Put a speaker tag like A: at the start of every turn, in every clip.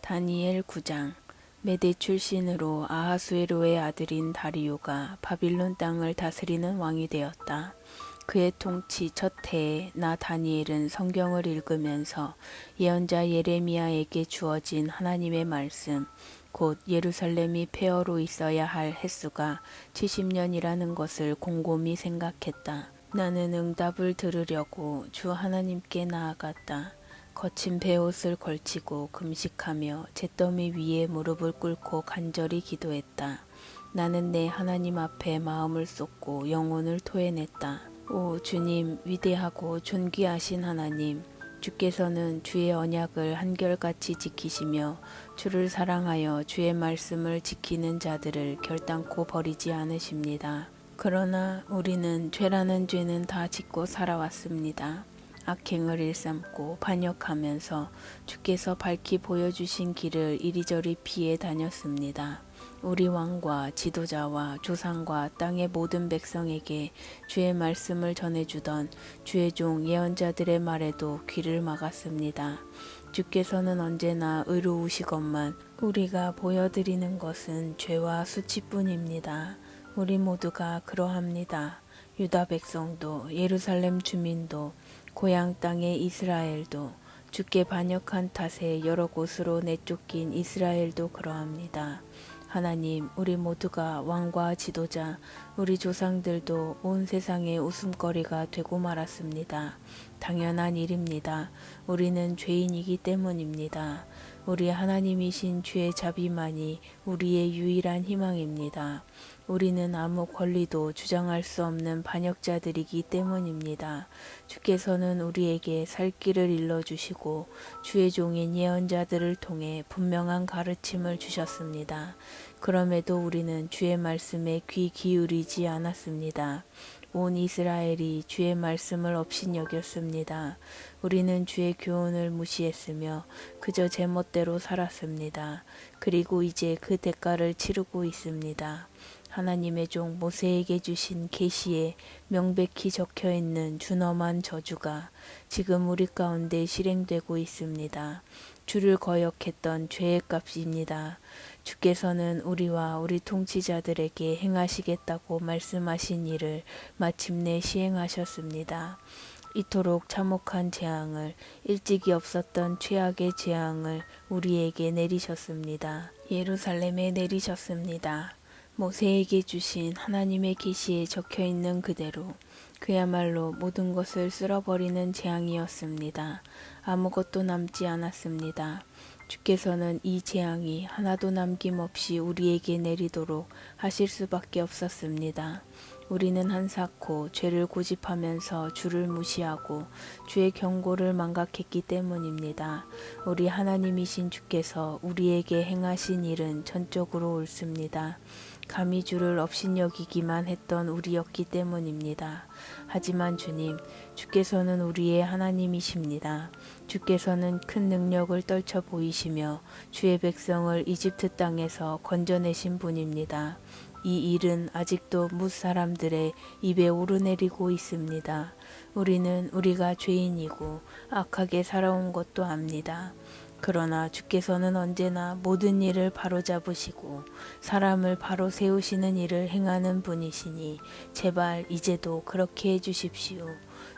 A: 다니엘 9장. 메대 출신으로 아하수에로의 아들인 다리오가 바빌론 땅을 다스리는 왕이 되었다. 그의 통치 첫 해에 나 다니엘은 성경을 읽으면서 예언자 예레미야에게 주어진 하나님의 말씀, 곧 예루살렘이 폐허로 있어야 할 횟수가 70년이라는 것을 곰곰이 생각했다. 나는 응답을 들으려고 주 하나님께 나아갔다. 거친 베옷을 걸치고 금식하며 잿더미 위에 무릎을 꿇고 간절히 기도했다. 나는 내 하나님 앞에 마음을 쏟고 영혼을 토해냈다. 오 주님, 위대하고 존귀하신 하나님, 주께서는 주의 언약을 한결같이 지키시며 주를 사랑하여 주의 말씀을 지키는 자들을 결단코 버리지 않으십니다. 그러나 우리는 죄라는 죄는 다 짓고 살아왔습니다. 악행을 일삼고 반역하면서 주께서 밝히 보여주신 길을 이리저리 피해 다녔습니다. 우리 왕과 지도자와 조상과 땅의 모든 백성에게 주의 말씀을 전해주던 주의 종 예언자들의 말에도 귀를 막았습니다. 주께서는 언제나 의로우시건만 우리가 보여드리는 것은 죄와 수치뿐입니다. 우리 모두가 그러합니다. 유다 백성도 예루살렘 주민도 고향 땅의 이스라엘도 주께 반역한 탓에 여러 곳으로 내쫓긴 이스라엘도 그러합니다. 하나님, 우리 모두가 왕과 지도자, 우리 조상들도 온 세상의 웃음거리가 되고 말았습니다. 당연한 일입니다. 우리는 죄인이기 때문입니다. 우리 하나님이신 주의 자비만이 우리의 유일한 희망입니다. 우리는 아무 권리도 주장할 수 없는 반역자들이기 때문입니다. 주께서는 우리에게 살 길을 일러주시고 주의 종인 예언자들을 통해 분명한 가르침을 주셨습니다. 그럼에도 우리는 주의 말씀에 귀 기울이지 않았습니다. 온 이스라엘이 주의 말씀을 업신여겼습니다. 우리는 주의 교훈을 무시했으며 그저 제멋대로 살았습니다. 그리고 이제 그 대가를 치르고 있습니다. 하나님의 종 모세에게 주신 계시에 명백히 적혀있는 준엄한 저주가 지금 우리 가운데 실행되고 있습니다. 주를 거역했던 죄의 값입니다. 주께서는 우리와 우리 통치자들에게 행하시겠다고 말씀하신 일을 마침내 시행하셨습니다. 이토록 참혹한 재앙을, 일찍이 없었던 최악의 재앙을 우리에게 내리셨습니다. 예루살렘에 내리셨습니다. 모세에게 주신 하나님의 계시에 적혀있는 그대로 그야말로 모든 것을 쓸어버리는 재앙이었습니다. 아무것도 남지 않았습니다. 주께서는 이 재앙이 하나도 남김없이 우리에게 내리도록 하실 수밖에 없었습니다. 우리는 한사코 죄를 고집하면서 주를 무시하고 주의 경고를 망각했기 때문입니다. 우리 하나님이신 주께서 우리에게 행하신 일은 전적으로 옳습니다. 감히 주를 업신여기기만 했던 우리였기 때문입니다. 하지만 주님, 주께서는 우리의 하나님이십니다. 주께서는 큰 능력을 떨쳐 보이시며 주의 백성을 이집트 땅에서 건져내신 분입니다. 이 일은 아직도 뭇 사람들의 입에 오르내리고 있습니다. 우리는 우리가 죄인이고 악하게 살아온 것도 압니다. 그러나 주께서는 언제나 모든 일을 바로잡으시고 사람을 바로 세우시는 일을 행하는 분이시니 제발 이제도 그렇게 해주십시오.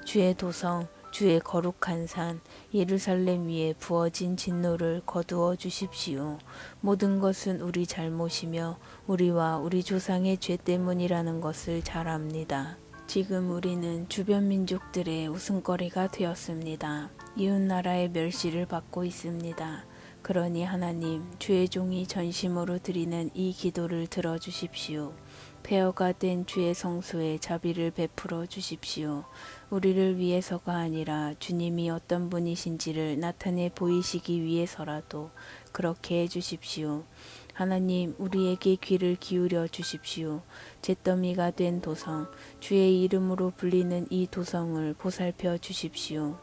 A: 주의 도성, 주의 거룩한 산 예루살렘 위에 부어진 진노를 거두어 주십시오. 모든 것은 우리 잘못이며 우리와 우리 조상의 죄 때문이라는 것을 잘 압니다. 지금 우리는 주변 민족들의 웃음거리가 되었습니다. 이웃나라의 멸시를 받고 있습니다. 그러니 하나님, 주의 종이 전심으로 드리는 이 기도를 들어주십시오. 폐허가 된 주의 성소에 자비를 베풀어 주십시오. 우리를 위해서가 아니라 주님이 어떤 분이신지를 나타내 보이시기 위해서라도 그렇게 해주십시오. 하나님, 우리에게 귀를 기울여 주십시오. 잿더미가 된 도성, 주의 이름으로 불리는 이 도성을 보살펴 주십시오.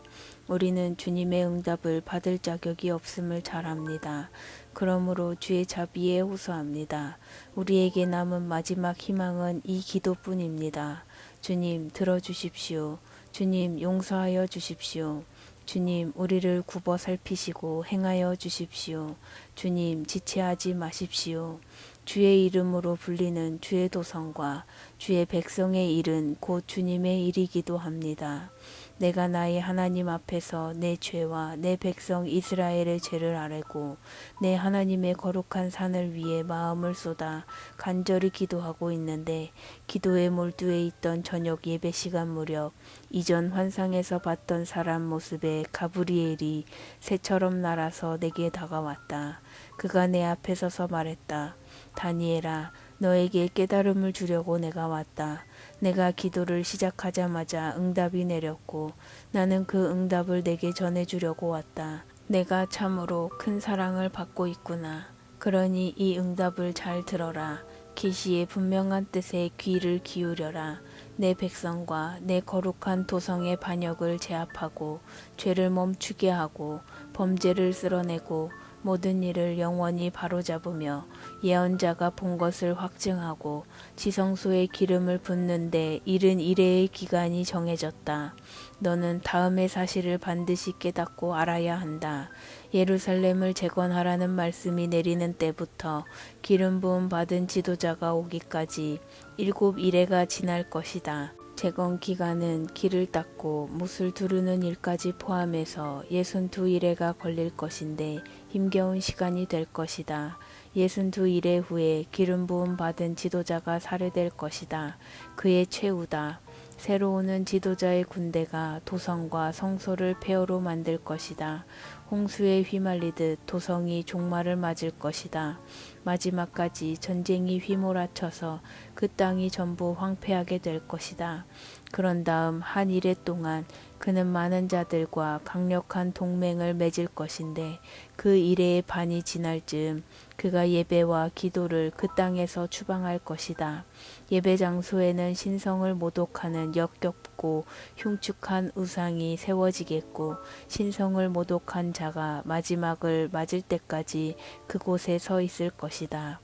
A: 우리는 주님의 응답을 받을 자격이 없음을 잘 압니다. 그러므로 주의 자비에 호소합니다. 우리에게 남은 마지막 희망은 이 기도뿐입니다. 주님, 들어주십시오. 주님, 용서하여 주십시오. 주님, 우리를 굽어 살피시고 행하여 주십시오. 주님, 지체하지 마십시오. 주의 이름으로 불리는 주의 도성과 주의 백성의 일은 곧 주님의 일이기도 합니다. 내가 나의 하나님 앞에서 내 죄와 내 백성 이스라엘의 죄를 아뢰고 내 하나님의 거룩한 산을 위해 마음을 쏟아 간절히 기도하고 있는데, 기도에 몰두해 있던 저녁 예배 시간 무렵 이전 환상에서 봤던 사람 모습의 가브리엘이 새처럼 날아서 내게 다가왔다. 그가 내 앞에 서서 말했다. 다니엘아, 너에게 깨달음을 주려고 내가 왔다. 내가 기도를 시작하자마자 응답이 내렸고 나는 그 응답을 내게 전해주려고 왔다. 내가 참으로 큰 사랑을 받고 있구나. 그러니 이 응답을 잘 들어라. 계시의 분명한 뜻에 귀를 기울여라. 내 백성과 내 거룩한 도성의 반역을 제압하고 죄를 멈추게 하고 범죄를 쓸어내고 모든 일을 영원히 바로잡으며 예언자가 본 것을 확증하고 지성소에 기름을 붓는데 이른 이래의 기간이 정해졌다. 너는 다음의 사실을 반드시 깨닫고 알아야 한다. 예루살렘을 재건하라는 말씀이 내리는 때부터 기름 부음 받은 지도자가 오기까지 7이래가 지날 것이다. 재건 기간은 길을 닦고 못을 두르는 일까지 포함해서 62이래가 걸릴 것인데 힘겨운 시간이 될 것이다. 62이래 후에 기름 부음 받은 지도자가 살해될 것이다. 그의 최후다. 새로 오는 지도자의 군대가 도성과 성소를 폐허로 만들 것이다. 홍수에 휘말리듯 도성이 종말을 맞을 것이다. 마지막까지 전쟁이 휘몰아쳐서 그 땅이 전부 황폐하게 될 것이다. 그런 다음 한 이래 동안 그는 많은 자들과 강력한 동맹을 맺을 것인데, 그 이래의 반이 지날 즈음 그가 예배와 기도를 그 땅에서 추방할 것이다. 예배 장소에는 신성을 모독하는 역겹고 흉측한 우상이 세워지겠고, 신성을 모독한 자가 마지막을 맞을 때까지 그곳에 서 있을 것이다.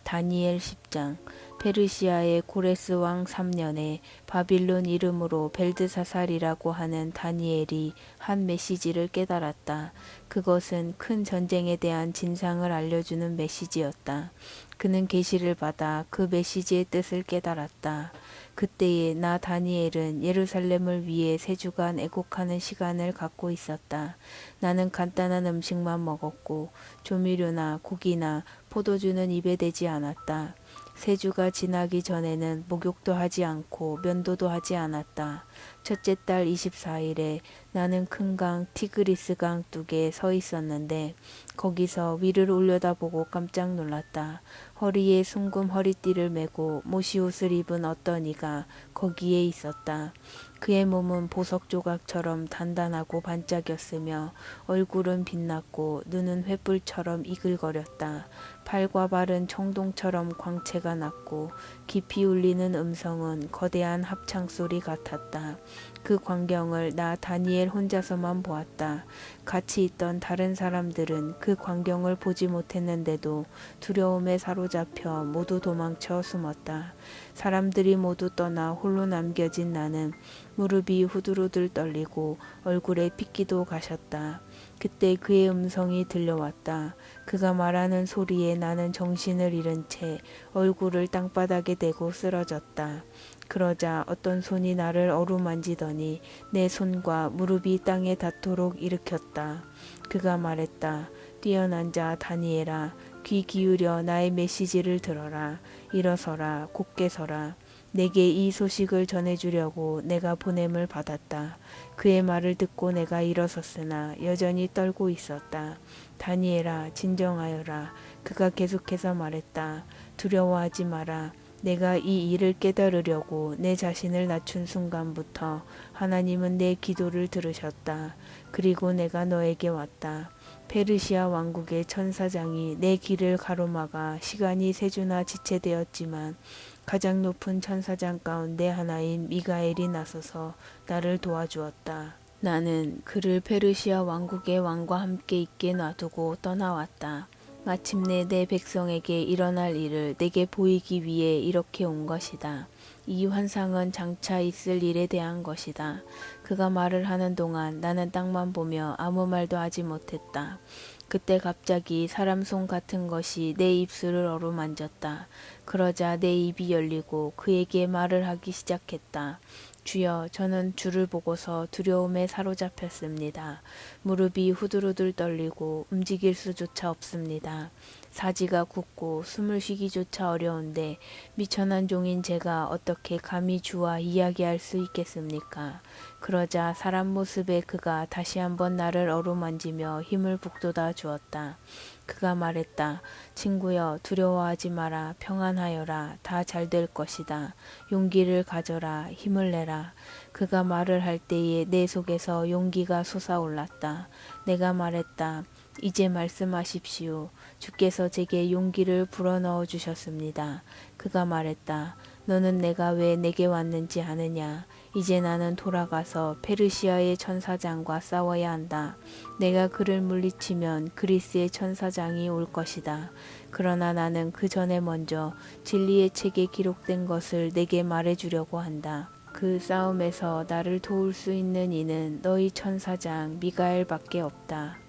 A: 다니엘 10장. 페르시아의 고레스 왕 3년에 바빌론 이름으로 벨드사살이라고 하는 다니엘이 한 메시지를 깨달았다. 그것은 큰 전쟁에 대한 진상을 알려주는 메시지였다. 그는 계시를 받아 그 메시지의 뜻을 깨달았다. 그때에 나 다니엘은 예루살렘을 위해 3주간 애곡하는 시간을 갖고 있었다. 나는 간단한 음식만 먹었고 조미료나 고기나 포도주는 입에 대지 않았다. 3주가 지나기 전에는 목욕도 하지 않고 면도도 하지 않았다. 첫째 달 24일에 나는 큰 강 티그리스 강 뚝에 서 있었는데 거기서 위를 올려다보고 깜짝 놀랐다. 허리에 숭금 허리띠를 메고 모시옷을 입은 어떤 이가 거기에 있었다. 그의 몸은 보석 조각처럼 단단하고 반짝였으며 얼굴은 빛났고 눈은 횃불처럼 이글거렸다. 팔과 발은 청동처럼 광채가 났고 깊이 울리는 음성은 거대한 합창소리 같았다. 그 광경을 나 다니엘 혼자서만 보았다. 같이 있던 다른 사람들은 그 광경을 보지 못했는데도 두려움에 사로잡혀 모두 도망쳐 숨었다. 사람들이 모두 떠나 홀로 남겨진 나는 무릎이 후들후들 떨리고 얼굴에 핏기도 가셨다. 그때 그의 음성이 들려왔다. 그가 말하는 소리에 나는 정신을 잃은 채 얼굴을 땅바닥에 대고 쓰러졌다. 그러자 어떤 손이 나를 어루만지더니 내 손과 무릎이 땅에 닿도록 일으켰다. 그가 말했다. 뛰어난 자 다니엘아, 귀 기울여 나의 메시지를 들어라. 일어서라, 곧게 서라. 내게 이 소식을 전해주려고 내가 보냄을 받았다. 그의 말을 듣고 내가 일어섰으나 여전히 떨고 있었다. 다니엘아, 진정하여라. 그가 계속해서 말했다. 두려워하지 마라. 내가 이 일을 깨달으려고 내 자신을 낮춘 순간부터 하나님은 내 기도를 들으셨다. 그리고 내가 너에게 왔다. 페르시아 왕국의 천사장이 내 길을 가로막아 시간이 3주나 지체되었지만 가장 높은 천사장 가운데 하나인 미가엘이 나서서 나를 도와주었다. 나는 그를 페르시아 왕국의 왕과 함께 있게 놔두고 떠나왔다. 마침내 내 백성에게 일어날 일을 내게 보이기 위해 이렇게 온 것이다. 이 환상은 장차 있을 일에 대한 것이다. 그가 말을 하는 동안 나는 땅만 보며 아무 말도 하지 못했다. 그때 갑자기 사람 손 같은 것이 내 입술을 어루만졌다. 그러자 내 입이 열리고 그에게 말을 하기 시작했다. 주여, 저는 주를 보고서 두려움에 사로잡혔습니다. 무릎이 후들후들 떨리고 움직일 수조차 없습니다. 사지가 굳고 숨을 쉬기조차 어려운데 미천한 종인 제가 어떻게 감히 주와 이야기할 수 있겠습니까? 그러자 사람 모습의 그가 다시 한번 나를 어루만지며 힘을 북돋아 주었다. 그가 말했다. 친구여, 두려워하지 마라. 평안하여라. 다 잘 될 것이다. 용기를 가져라. 힘을 내라. 그가 말을 할 때에 내 속에서 용기가 솟아올랐다. 내가 말했다. 이제 말씀하십시오. 주께서 제게 용기를 불어넣어 주셨습니다. 그가 말했다. 너는 내가 왜 내게 왔는지 아느냐? 이제 나는 돌아가서 페르시아의 천사장과 싸워야 한다. 내가 그를 물리치면 그리스의 천사장이 올 것이다. 그러나 나는 그 전에 먼저 진리의 책에 기록된 것을 내게 말해주려고 한다. 그 싸움에서 나를 도울 수 있는 이는 너희 천사장 미가엘밖에 없다.